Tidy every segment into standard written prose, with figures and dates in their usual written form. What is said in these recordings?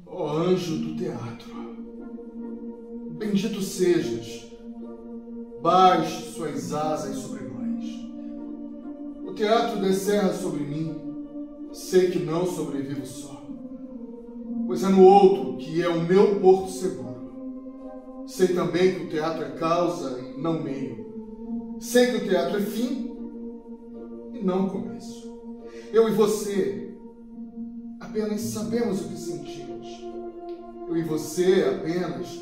Ó anjo do teatro, bendito sejas, baixe suas asas sobre nós. O teatro descerra sobre mim, sei que não sobrevivo só, pois é no outro que é o meu porto seguro. Sei também que o teatro é causa e não meio. Sei que o teatro é fim e não começo. Eu e você apenas sabemos o que sentimos. Eu e você apenas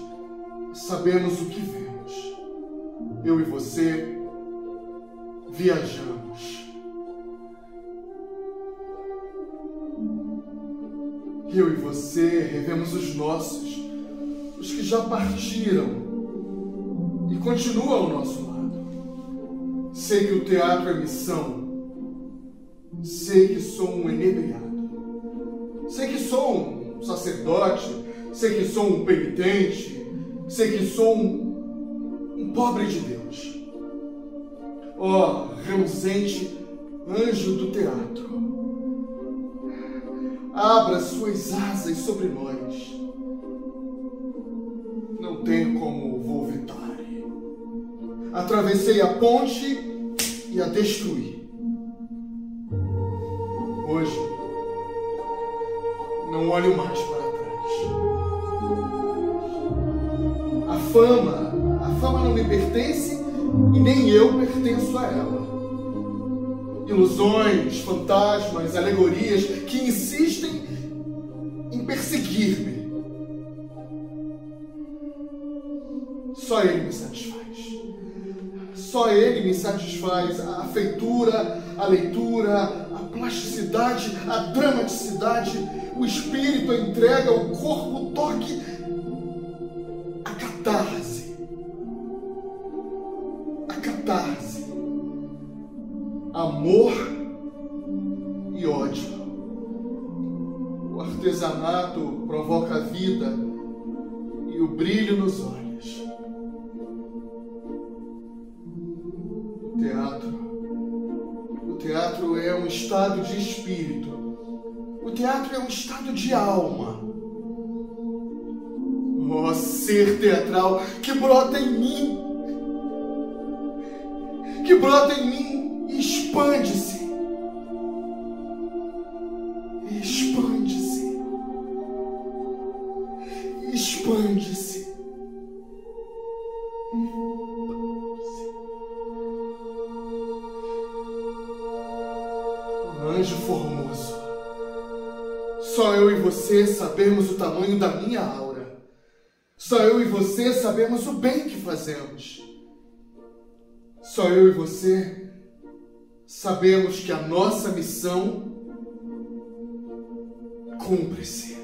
sabemos o que vemos. Eu e você viajamos. Eu e você revemos os nossos, os que já partiram e continuam ao nosso lado. Sei que o teatro é missão. Sei que sou um inebriado. Sei que sou um sacerdote. Sei que sou um penitente. Sei que sou um pobre de Deus. Ó, reluzente anjo do teatro, abra suas asas sobre nós. Não tenho como voltar. Atravessei a ponte e a destruí. Hoje, não olho mais para trás. A fama não me pertence e nem eu pertenço a ela. Ilusões, fantasmas, alegorias que insistem em perseguir-me. Só ele me satisfaz. Só ele me satisfaz a feitura, a leitura, a plasticidade, a dramaticidade, o espírito, a entrega, o corpo, o toque, a catarse. A catarse. Amor e ódio. O artesanato provoca a vida e o brilho nos olhos. O teatro é um estado de espírito. O teatro é um estado de alma. Ó ser teatral que brota em mim. Que brota em mim e expande-se. Expande-se. Expande-se. Anjo formoso, só eu e você sabemos o tamanho da minha aura. Só eu e você sabemos o bem que fazemos. Só eu e você sabemos que a nossa missão cumpre-se.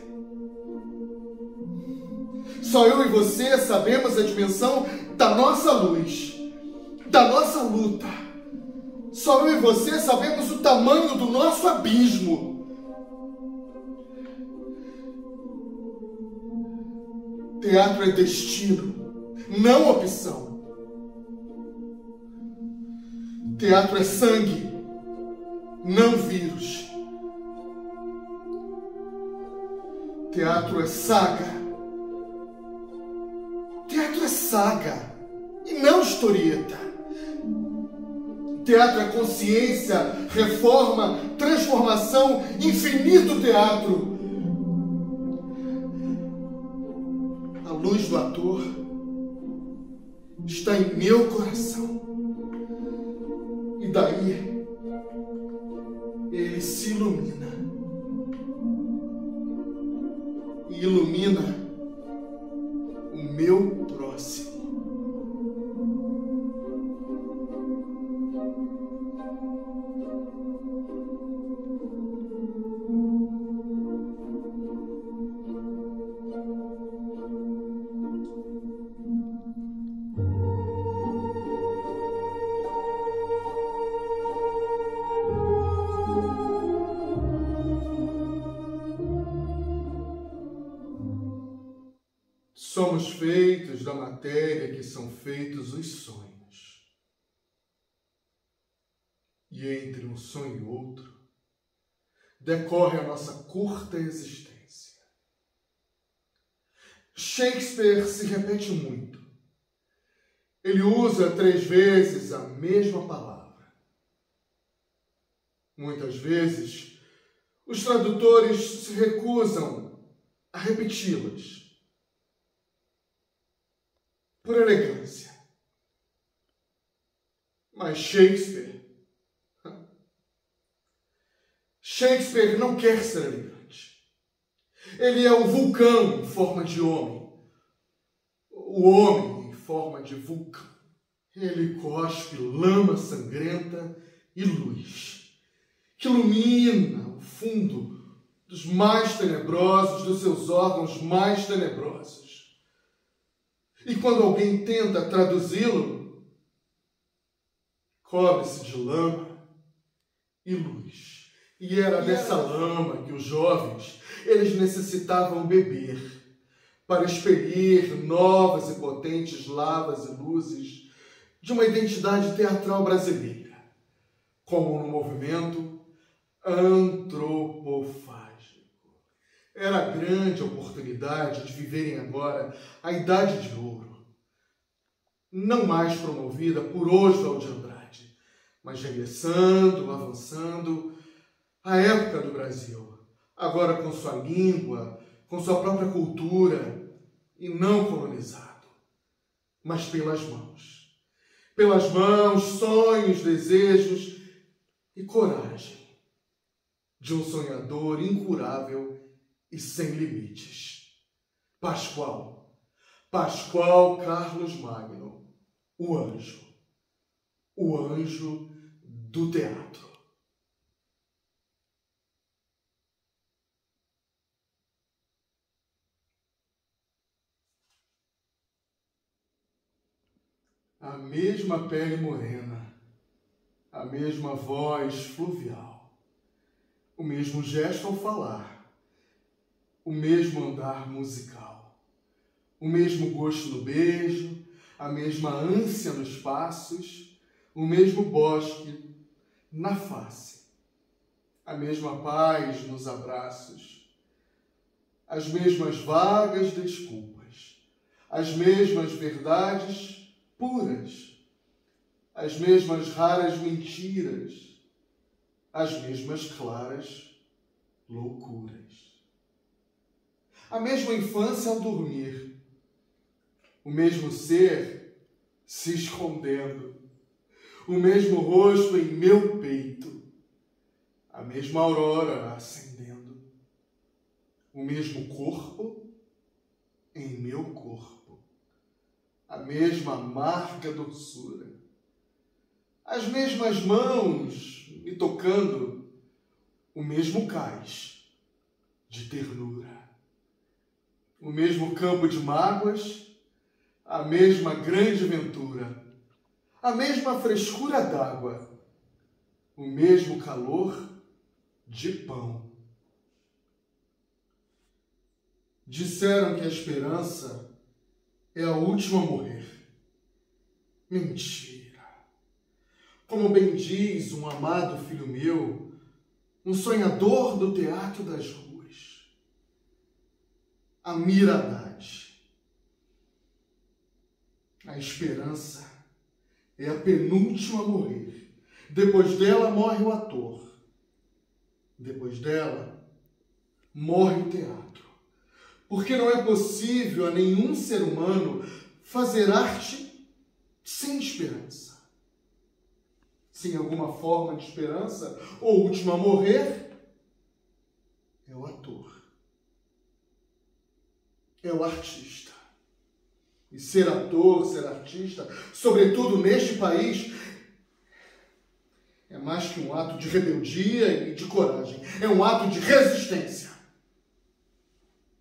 Só eu e você sabemos a dimensão da nossa luz, da nossa luta. Só eu e você sabemos o tamanho do nosso abismo. Teatro é destino, não opção. Teatro é sangue, não vírus. Teatro é saga. Teatro é saga e não historieta. Teatro é consciência, reforma, transformação, infinito teatro. A luz do ator está em meu coração. E daí ele se ilumina. E ilumina o meu próximo. Somos feitos da matéria que são feitos os sonhos. E entre um sonho e outro, decorre a nossa curta existência. Shakespeare se repete muito. Ele usa 3 vezes a mesma palavra. Muitas vezes, os tradutores se recusam a repeti-las por elegância. Mas Shakespeare não quer ser elegante. Ele é o vulcão em forma de homem. O homem em forma de vulcão. Ele cospe lama sangrenta e luz, que ilumina o fundo dos mais tenebrosos, dos seus órgãos mais tenebrosos. E quando alguém tenta traduzi-lo, cobre-se de lama e luz. E era dessa lama que os jovens, eles necessitavam beber para expelir novas e potentes lavas e luzes de uma identidade teatral brasileira, como no movimento antropofágico. Era a grande oportunidade de viverem agora a Idade de Ouro, não mais promovida por Oswald de Andrade, mas regressando, avançando, a época do Brasil, agora com sua língua, com sua própria cultura, e não colonizado, mas pelas mãos. Pelas mãos, sonhos, desejos e coragem de um sonhador incurável e sem limites. Pascoal Carlos Magno, o anjo do teatro. A mesma pele morena, a mesma voz fluvial, o mesmo gesto ao falar, o mesmo andar musical, o mesmo gosto no beijo, a mesma ânsia nos passos, o mesmo bosque na face, a mesma paz nos abraços, as mesmas vagas desculpas, as mesmas verdades puras, as mesmas raras mentiras, as mesmas claras loucuras. A mesma infância ao dormir, o mesmo ser se escondendo, o mesmo rosto em meu peito, a mesma aurora acendendo, o mesmo corpo em meu corpo, a mesma amarga doçura, as mesmas mãos me tocando, o mesmo cais de ternura, o mesmo campo de mágoas, a mesma grande ventura, a mesma frescura d'água, o mesmo calor de pão. Disseram que a esperança é a última a morrer. Mentira. Como bem diz um amado filho meu, um sonhador do teatro das ruas, Amir Haddad. A esperança é a penúltima a morrer. Depois dela morre o ator. Depois dela morre o teatro. Porque não é possível a nenhum ser humano fazer arte sem esperança. Sem alguma forma de esperança, o último a morrer é o ator. É o artista. E ser ator, ser artista, sobretudo neste país, é mais que um ato de rebeldia e de coragem. É um ato de resistência.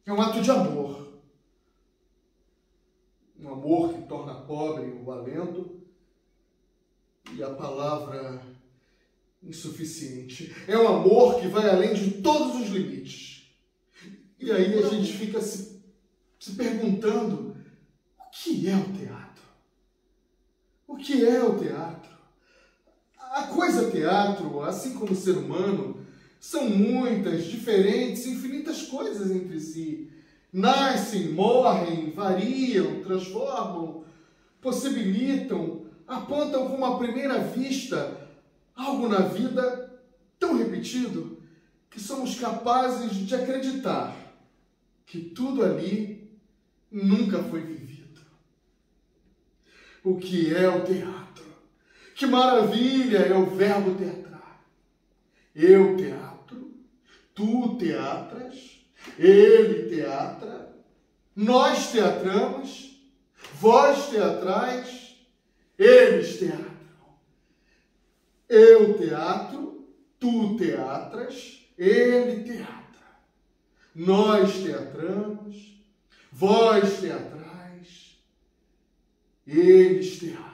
É um ato de amor. Um amor que torna pobre o alento e a palavra insuficiente. É um amor que vai além de todos os limites. E aí a gente fica se perguntando: o que é o teatro? O que é o teatro? A coisa teatro, assim como o ser humano, são muitas, diferentes, infinitas coisas entre si. Nascem, morrem, variam, transformam, possibilitam, apontam como à primeira vista algo na vida tão repetido que somos capazes de acreditar que tudo ali nunca foi vivido. O que é o teatro? Que maravilha é o verbo teatrar. Eu teatro, tu teatras, ele teatra, nós teatramos, vós teatrais, eles teatram. Eu teatro, tu teatras, ele teatra. Nós teatramos, vós teatrais, eles teatram.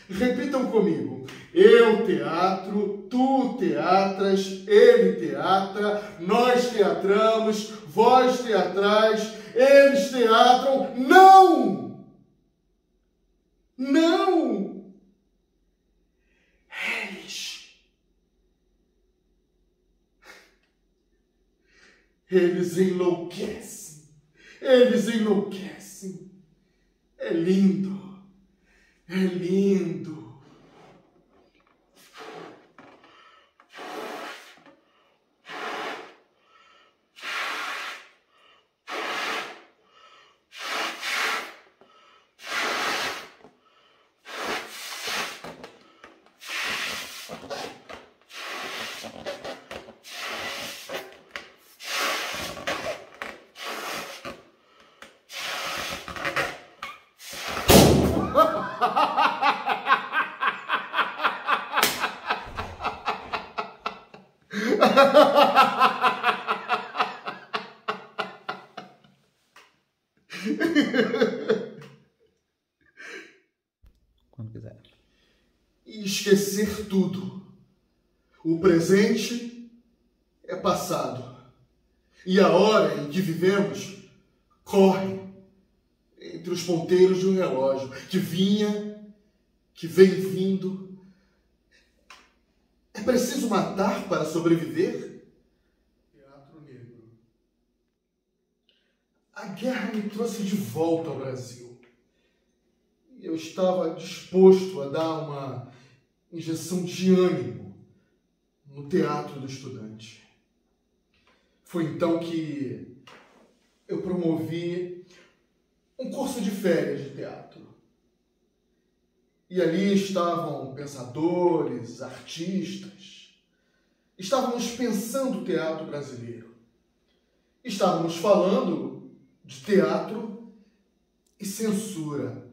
Repitam comigo. Eu teatro, tu teatras, ele teatra, nós teatramos, vós teatrais, eles teatram. Não! Não! Eles enlouquecem. Eles enlouquecem. É lindo. É lindo. Quando quiser. E esquecer tudo. O presente é passado. E a hora em que vivemos corre entre os ponteiros de um relógio que vinha, que vem vindo. É preciso matar para sobreviver? Teatro Negro. A guerra me trouxe de volta ao Brasil. Eu estava disposto a dar uma injeção de ânimo no Teatro do Estudante. Foi então que eu promovi um curso de férias de teatro. E ali estavam pensadores, artistas. Estávamos pensando o teatro brasileiro. Estávamos falando de teatro e censura.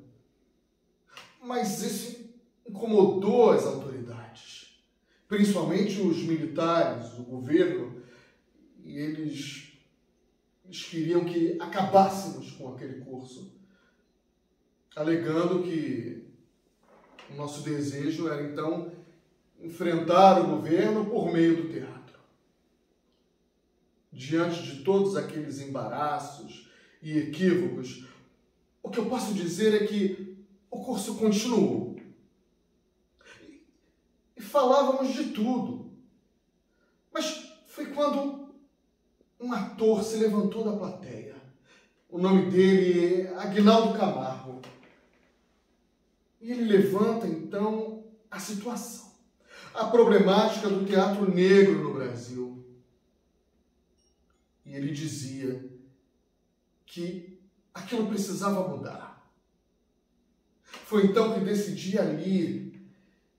Mas isso incomodou as autoridades, principalmente os militares, o governo, e eles queriam que acabássemos com aquele curso, alegando que o nosso desejo era, então, enfrentar o governo por meio do teatro. Diante de todos aqueles embaraços e equívocos, o que eu posso dizer é que o curso continuou. E falávamos de tudo. Mas foi quando um ator se levantou da plateia. O nome dele é Aguinaldo Camargo. E ele levanta, então, a situação. A problemática do teatro negro no Brasil. E ele dizia que aquilo precisava mudar. Foi então que decidi ali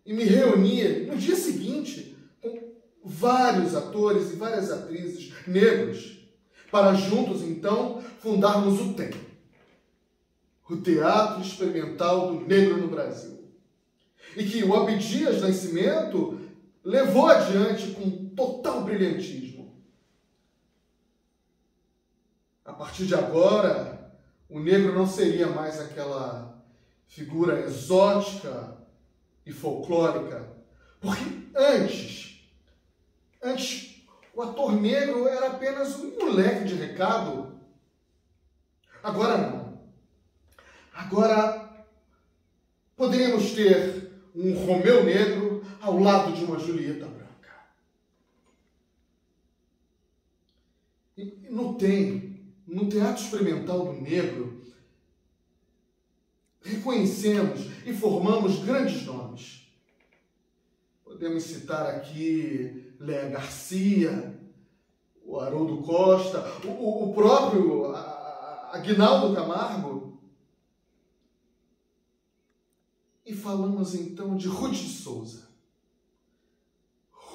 e me reuni no dia seguinte com vários atores e várias atrizes negros para juntos, então, fundarmos o TEM, o Teatro Experimental do Negro no Brasil. E que o Abdias Nascimento levou adiante com total brilhantismo. A partir de agora, o negro não seria mais aquela figura exótica e folclórica, porque antes o ator negro era apenas um moleque de recado. Agora não. Agora poderíamos ter um Romeu negro, ao lado de uma Julieta branca. E no Teatro Experimental do Negro, reconhecemos e formamos grandes nomes. Podemos citar aqui Léa Garcia, o Haroldo Costa, o próprio Aguinaldo Camargo. E falamos então de Ruth de Souza.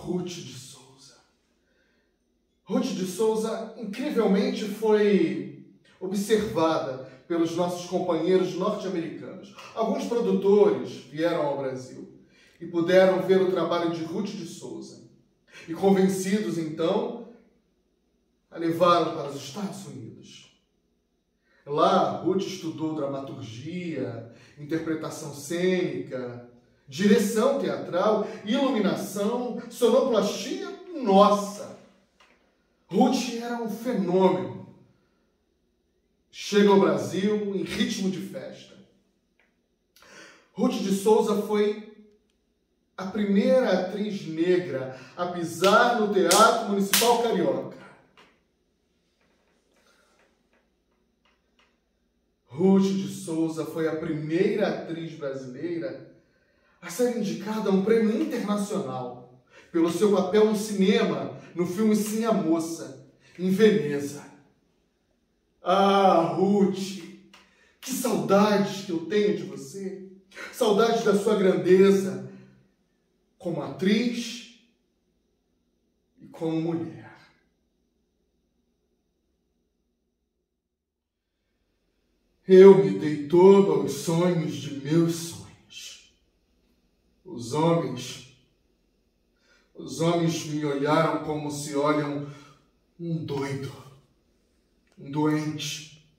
Ruth de Souza. Ruth de Souza, incrivelmente, foi observada pelos nossos companheiros norte-americanos. Alguns produtores vieram ao Brasil e puderam ver o trabalho de Ruth de Souza. E convencidos, então, a levaram para os Estados Unidos. Lá, Ruth estudou dramaturgia, interpretação cênica, direção teatral, iluminação, sonoplastia. Nossa! Ruth era um fenômeno. Chega ao Brasil em ritmo de festa. Ruth de Souza foi a primeira atriz negra a pisar no Teatro Municipal Carioca. Ruth de Souza foi a primeira atriz brasileira a ser indicada a um prêmio internacional pelo seu papel no cinema, no filme Sim a Moça, em Veneza. Ah, Ruth, que saudades que eu tenho de você, saudades da sua grandeza como atriz e como mulher. Eu me dei todo aos sonhos de meus sonhos. Os homens me olharam como se olham um doido, um doente,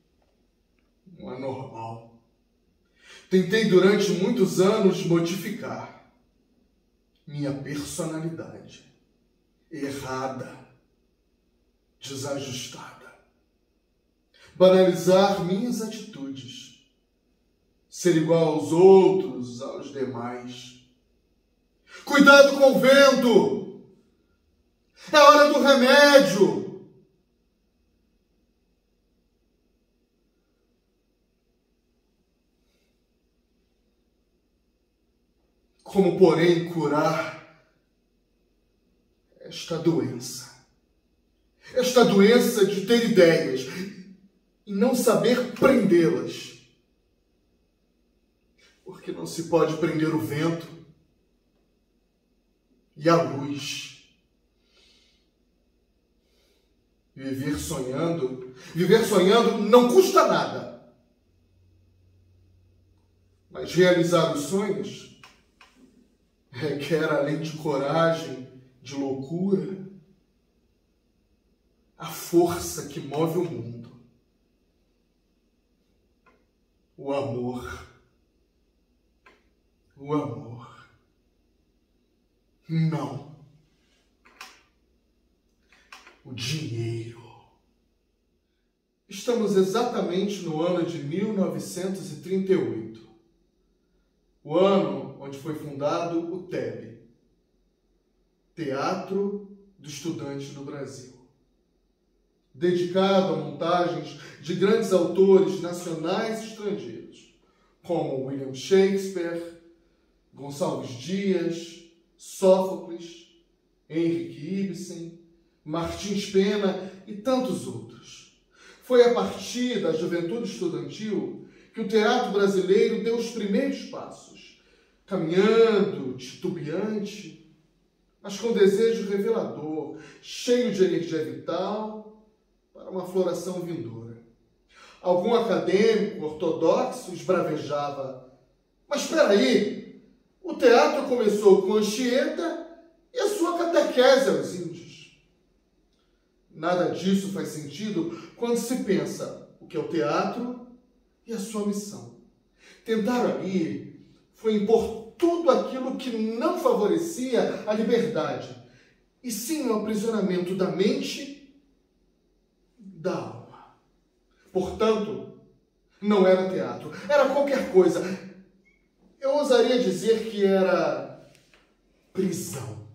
um anormal. Tentei durante muitos anos modificar minha personalidade errada, desajustada. Banalizar minhas atitudes, ser igual aos outros, aos demais. Cuidado com o vento! É hora do remédio! Como, porém, curar esta doença? Esta doença de ter ideias e não saber prendê-las. Porque não se pode prender o vento e a luz. Viver sonhando não custa nada. Mas realizar os sonhos requer, além de coragem, de loucura, a força que move o mundo. O amor. O amor. Não. O dinheiro. Estamos exatamente no ano de 1938. O ano onde foi fundado o TEB, Teatro do Estudante do Brasil. Dedicado a montagens de grandes autores nacionais e estrangeiros, como William Shakespeare, Gonçalves Dias, Sófocles, Henrik Ibsen, Martins Pena e tantos outros. Foi a partir da juventude estudantil que o teatro brasileiro deu os primeiros passos, caminhando, titubeante, mas com desejo revelador, cheio de energia vital, para uma floração vindoura. Algum acadêmico ortodoxo esbravejava: mas espera aí, o teatro começou com Anchieta e a sua catequese aos índios. Nada disso faz sentido quando se pensa o que é o teatro e a sua missão. Tentar ali foi impor tudo aquilo que não favorecia a liberdade, e sim o aprisionamento da mente da alma. Portanto, não era teatro, era qualquer coisa. Eu ousaria dizer que era prisão.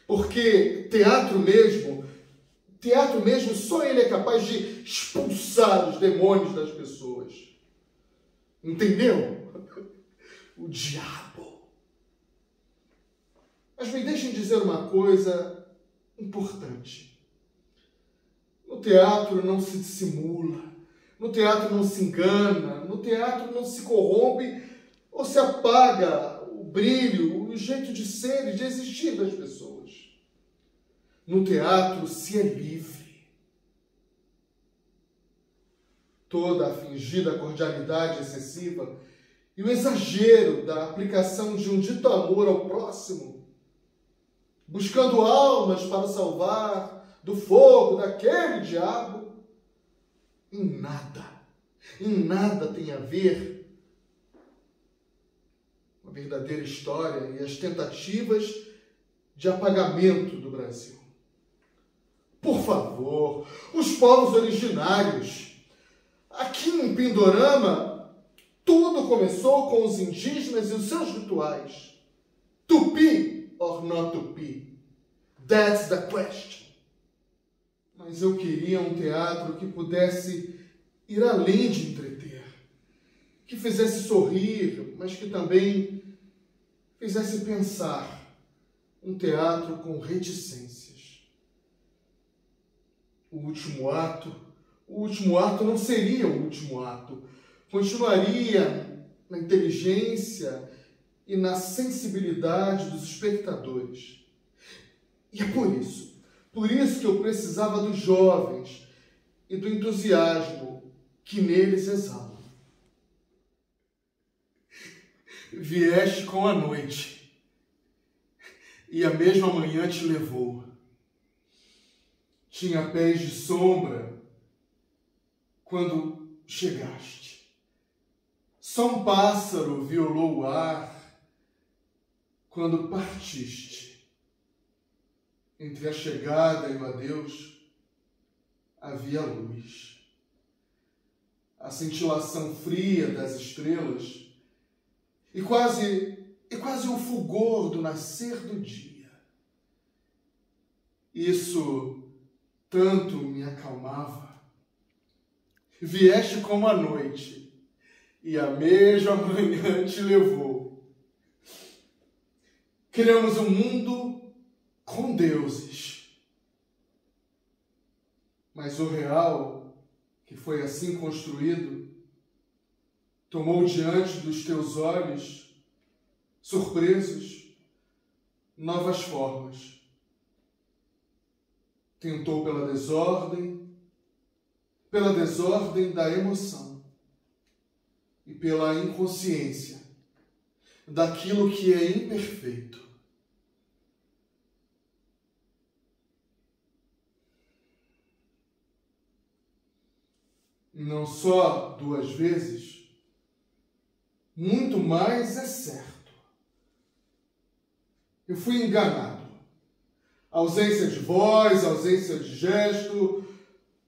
Porque teatro mesmo, só ele é capaz de expulsar os demônios das pessoas. Entendeu? O diabo. Mas me deixem dizer uma coisa importante. No teatro não se dissimula, no teatro não se engana, no teatro não se corrompe ou se apaga o brilho, o jeito de ser e de existir das pessoas. No teatro se é livre. Toda a fingida cordialidade excessiva e o exagero da aplicação de um dito amor ao próximo, buscando almas para salvar do fogo daquele diabo, em nada tem a ver com a verdadeira história e as tentativas de apagamento do Brasil. Por favor, os povos originários. Aqui em Pindorama, tudo começou com os indígenas e os seus rituais. Tupi or not Tupi? That's the question. Mas eu queria um teatro que pudesse ir além de entreter, que fizesse sorrir, mas que também fizesse pensar. Um teatro com reticências. O último ato não seria o último ato. Continuaria na inteligência e na sensibilidade dos espectadores. E é por isso que eu precisava dos jovens e do entusiasmo que neles exalam. Vieste com a noite, e a mesma manhã te levou. Tinha pés de sombra quando chegaste. Só um pássaro violou o ar quando partiste. Entre a chegada e o adeus havia luz. A cintilação fria das estrelas e quase o fulgor do nascer do dia. Isso tanto me acalmava. Vieste como a noite, e a mesma manhã te levou. Criamos um mundo com deuses, mas o real, que foi assim construído, tomou diante dos teus olhos, surpresos, novas formas. Tentou pela desordem da emoção e pela inconsciência daquilo que é imperfeito. Não só 2 vezes, muito mais é certo. Eu fui enganado. Ausência de voz, ausência de gesto,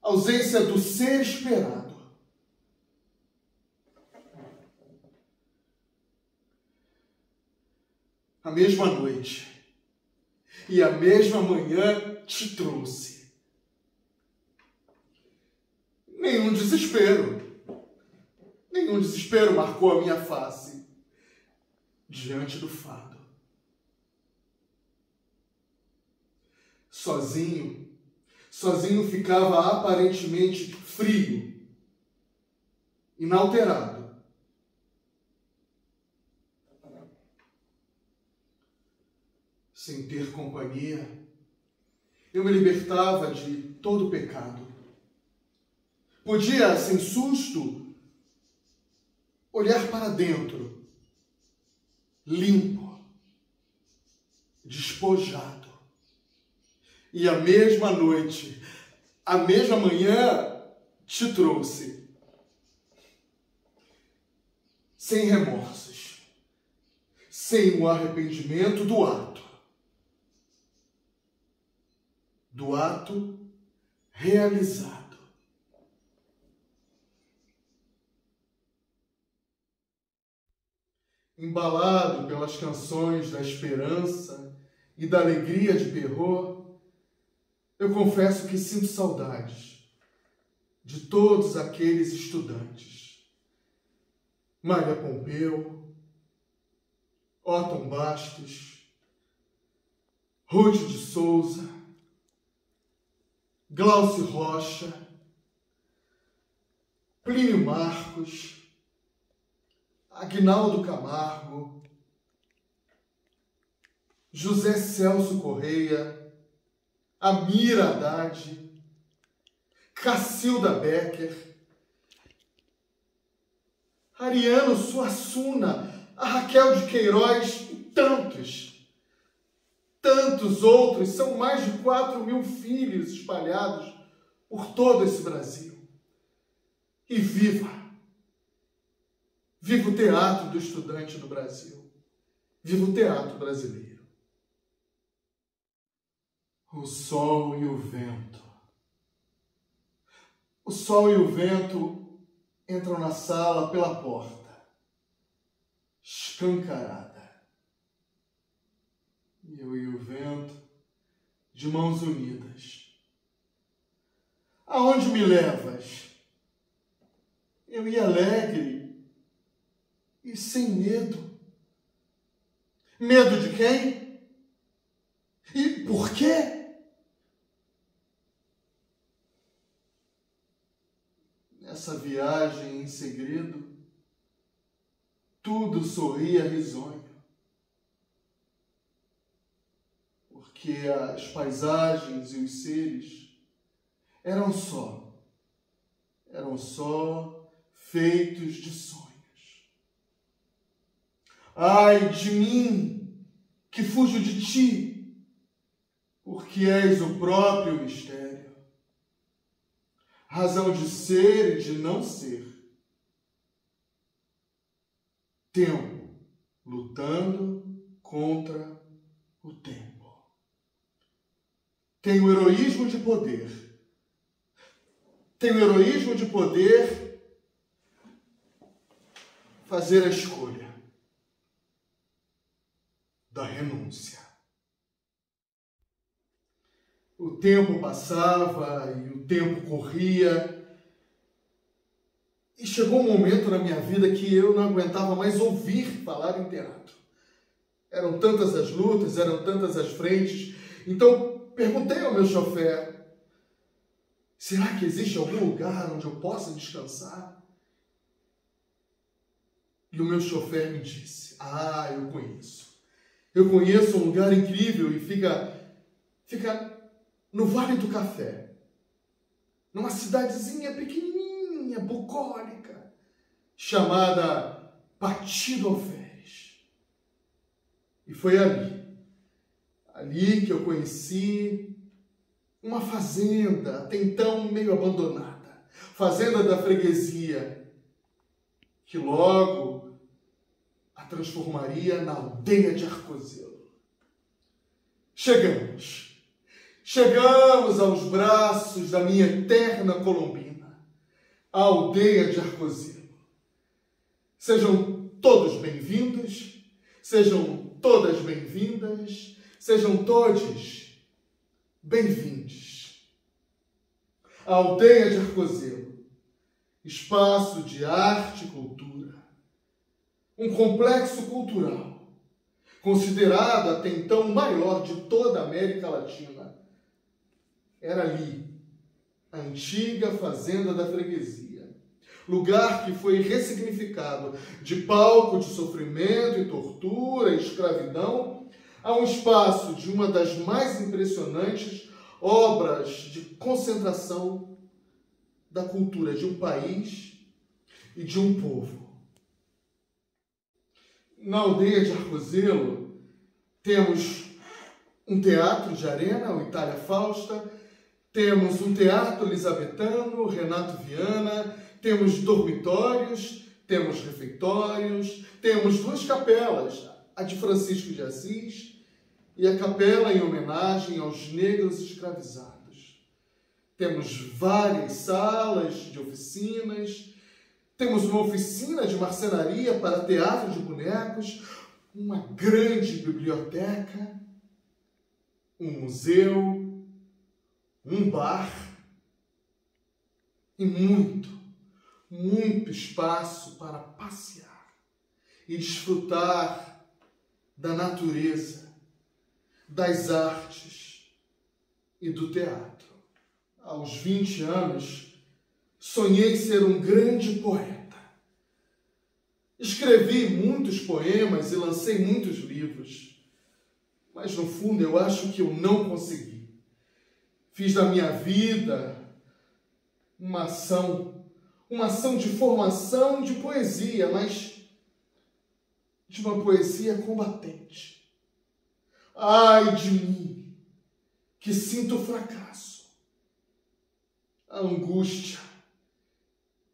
ausência do ser esperado. A mesma noite e a mesma manhã te trouxe. Nenhum desespero marcou a minha face diante do fado. Sozinho ficava aparentemente frio, inalterado. Sem ter companhia, eu me libertava de todo pecado. Podia, sem susto, olhar para dentro, limpo, despojado. E a mesma noite, a mesma manhã, te trouxe. Sem remorsos, sem o arrependimento do ato realizado. embalado pelas canções da esperança e da alegria de Perrault, eu confesso que sinto saudades de todos aqueles estudantes. Maria Pompeu, Otton Bastos, Ruth de Souza, Glaucio Rocha, Plínio Marcos, Aguinaldo Camargo, José Celso Correia, Amira Haddad, Cacilda Becker, Ariano Suassuna, a Raquel de Queiroz e tantos outros. São mais de 4.000 filhos espalhados por todo esse Brasil. E viva o teatro do estudante do Brasil. Viva o teatro brasileiro. O sol e o vento. O sol e o vento entram na sala pela porta, escancarada. Eu e o vento, de mãos unidas. Aonde me levas? Eu ia alegre e sem medo. Medo de quem? E por quê? Nessa viagem em segredo, tudo sorria risonho. Porque as paisagens e os seres eram só feitos de sonhos. Ai de mim, que fujo de ti, porque és o próprio mistério, razão de ser e de não ser. Tempo lutando contra o tempo. Tenho o heroísmo de poder. Tenho o heroísmo de poder fazer a escolha da renúncia. O tempo passava e o tempo corria. E chegou um momento na minha vida que eu não aguentava mais ouvir falar em teatro. Eram tantas as lutas, eram tantas as frentes. Então, perguntei ao meu chofer, será que existe algum lugar onde eu possa descansar? E o meu chofer me disse, eu conheço. Eu conheço um lugar incrível e fica no Vale do Café, numa cidadezinha pequenininha, bucólica, chamada Partido Alferes. E foi ali que eu conheci uma fazenda, até então meio abandonada, fazenda da freguesia, que logo a transformaria na aldeia de Arcozelo. Chegamos aos braços da minha eterna Colombina, a aldeia de Arcozelo. Sejam todos bem-vindos, sejam todas bem-vindas, sejam todos bem-vindos. A aldeia de Arcozelo, espaço de arte e cultura, um complexo cultural, considerado até então o maior de toda a América Latina. Era ali, a antiga fazenda da freguesia, lugar que foi ressignificado de palco de sofrimento e tortura e escravidão a um espaço de uma das mais impressionantes obras de concentração da cultura de um país e de um povo. Na aldeia de Arcozelo temos um teatro de arena, o Itália Fausta, temos um teatro elisabetano, Renato Viana, temos dormitórios, temos refeitórios, temos duas capelas, a de Francisco de Assis e a capela em homenagem aos negros escravizados. Temos várias salas de oficinas, Temos uma oficina de marcenaria para teatro de bonecos, uma grande biblioteca, um museu, um bar e muito espaço para passear e desfrutar da natureza, das artes e do teatro. Aos 20 anos, sonhei ser um grande poeta. Escrevi muitos poemas e lancei muitos livros, mas no fundo eu acho que eu não consegui. Fiz da minha vida uma ação de formação de poesia, mas de uma poesia combatente. Ai de mim, que sinto o fracasso, a angústia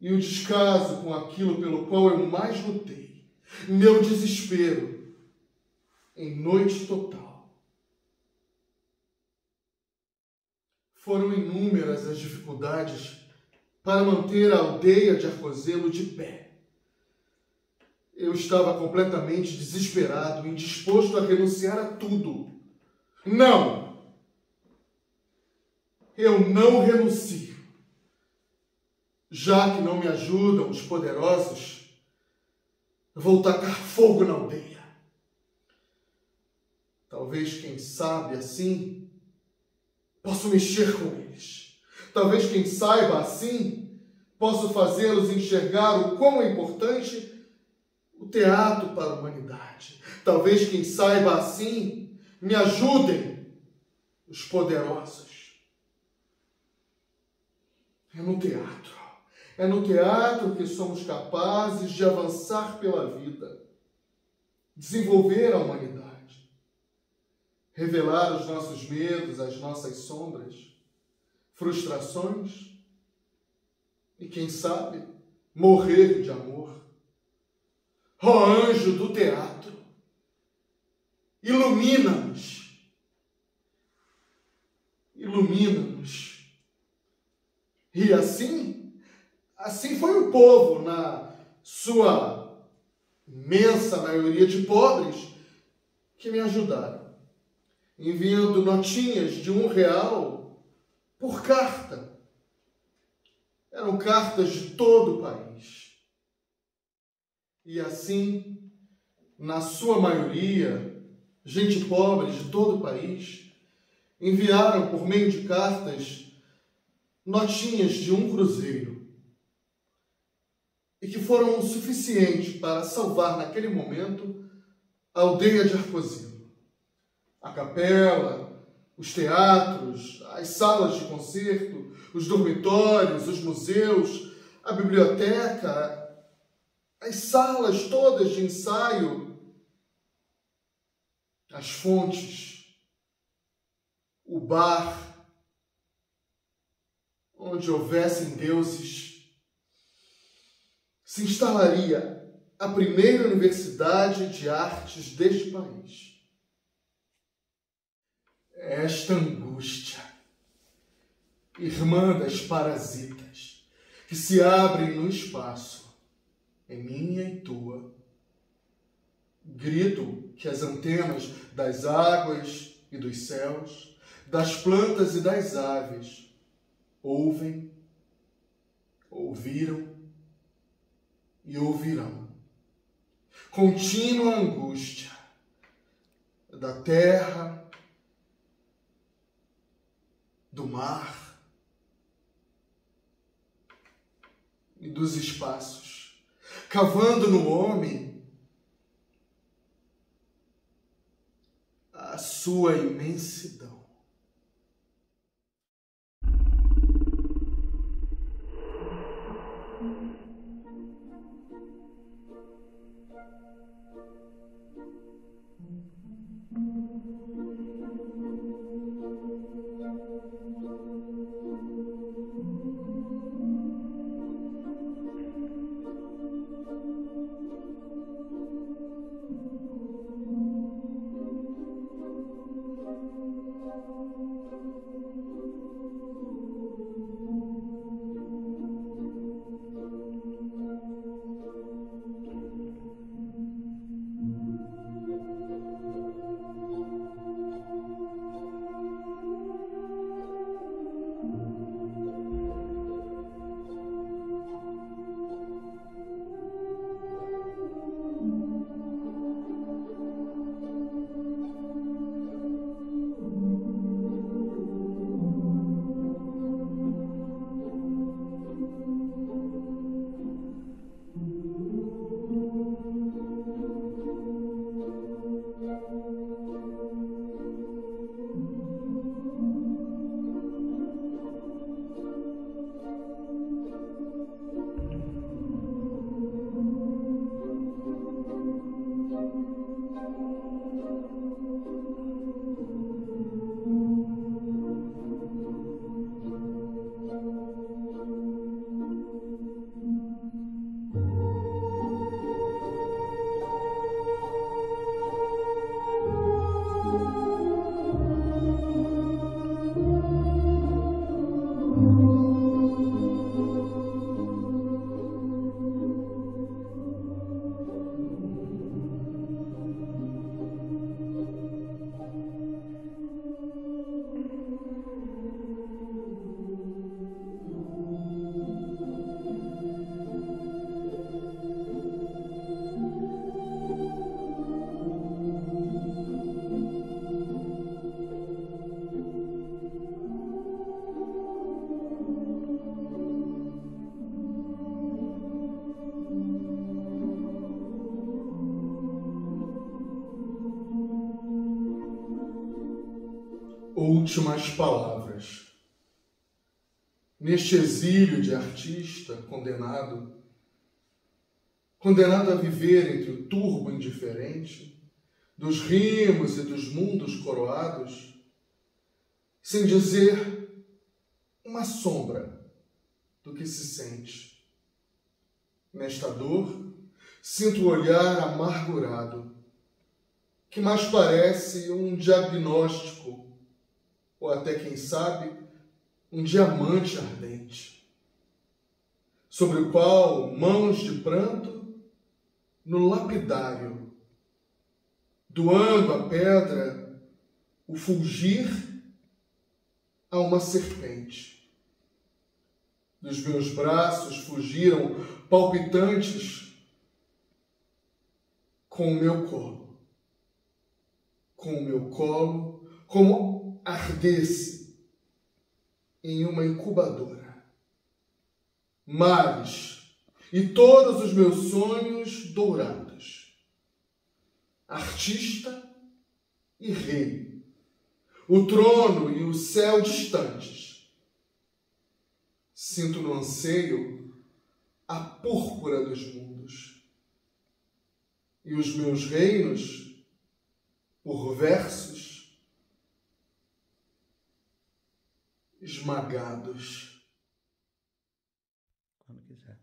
e o descaso com aquilo pelo qual eu mais lutei, meu desespero em noite total. Foram inúmeras as dificuldades para manter a aldeia de Arcozelo de pé. Eu estava completamente desesperado, indisposto a renunciar a tudo. Não! Eu não renuncio. Já que não me ajudam os poderosos, vou tacar fogo na aldeia. Talvez, quem sabe, assim, posso mexer com eles. Talvez, quem saiba, assim, posso fazê-los enxergar o quão é importante o teatro para a humanidade. Talvez, quem saiba, assim, me ajudem os poderosos. É no teatro que somos capazes de avançar pela vida, desenvolver a humanidade, revelar os nossos medos, as nossas sombras, frustrações e, quem sabe, morrer de amor. Ó anjo do teatro, ilumina-nos, ilumina-nos. E assim foi o povo, na sua imensa maioria de pobres, que me ajudaram, enviando notinhas de R$1 por carta. Eram cartas de todo o país. E assim, na sua maioria, gente pobre de todo o país, enviaram por meio de cartas notinhas de R$1, e que foram o suficiente para salvar, naquele momento, a aldeia de Arcozelo. A capela, os teatros, as salas de concerto, os dormitórios, os museus, a biblioteca, as salas todas de ensaio, as fontes, o bar, onde houvessem deuses, se instalaria a primeira universidade de artes deste país. Esta angústia, irmã das parasitas, que se abrem no espaço, é minha e tua. Grito que as antenas das águas e dos céus, das plantas e das aves, ouvem, ouviram e ouvirão. Contínua angústia da terra, do mar e dos espaços, cavando no homem a sua imensidão. últimas palavras. Neste exílio de artista condenado a viver entre o turbo indiferente dos rimos e dos mundos coroados, sem dizer uma sombra do que se sente. Nesta dor, sinto o olhar amargurado, que mais parece um diagnóstico, ou até, quem sabe, um diamante ardente, sobre o qual mãos de pranto no lapidário, doando a pedra o fulgir a uma serpente. Dos meus braços fugiram palpitantes com o meu colo, como ardesse em uma incubadora. Mares e todos os meus sonhos dourados. Artista e rei. O trono e o céu distantes. Sinto no anseio a púrpura dos mundos. E os meus reinos, por versos, esmagados. Quando quiser.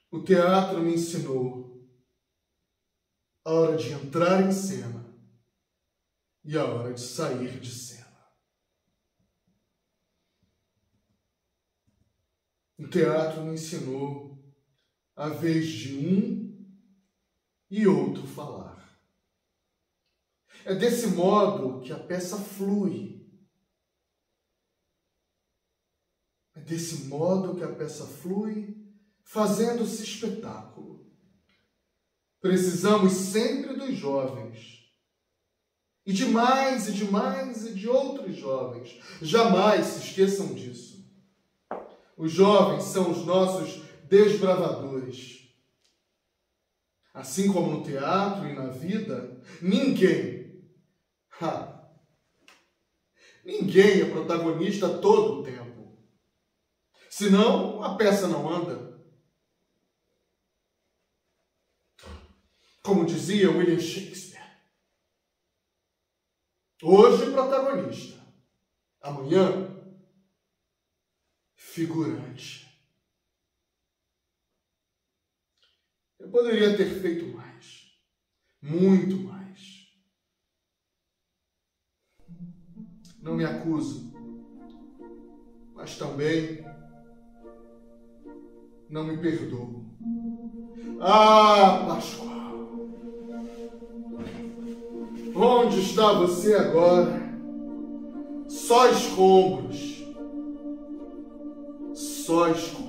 O teatro me ensinou a hora de entrar em cena e a hora de sair de cena. O teatro me ensinou a vez de um e outro falar. É desse modo que a peça flui. É desse modo que a peça flui, fazendo-se espetáculo. Precisamos sempre dos jovens. E de mais, e de mais, e de outros jovens. Jamais se esqueçam disso. Os jovens são os nossos desbravadores. Assim como no teatro e na vida, ninguém é protagonista todo o tempo. Senão, a peça não anda. Como dizia William Shakespeare, hoje protagonista, amanhã figurante. Eu poderia ter feito mais, muito mais. Não me acuso, mas também não me perdoo. Ah, Pascoal! Onde está você agora? Só escombros. Só escombros.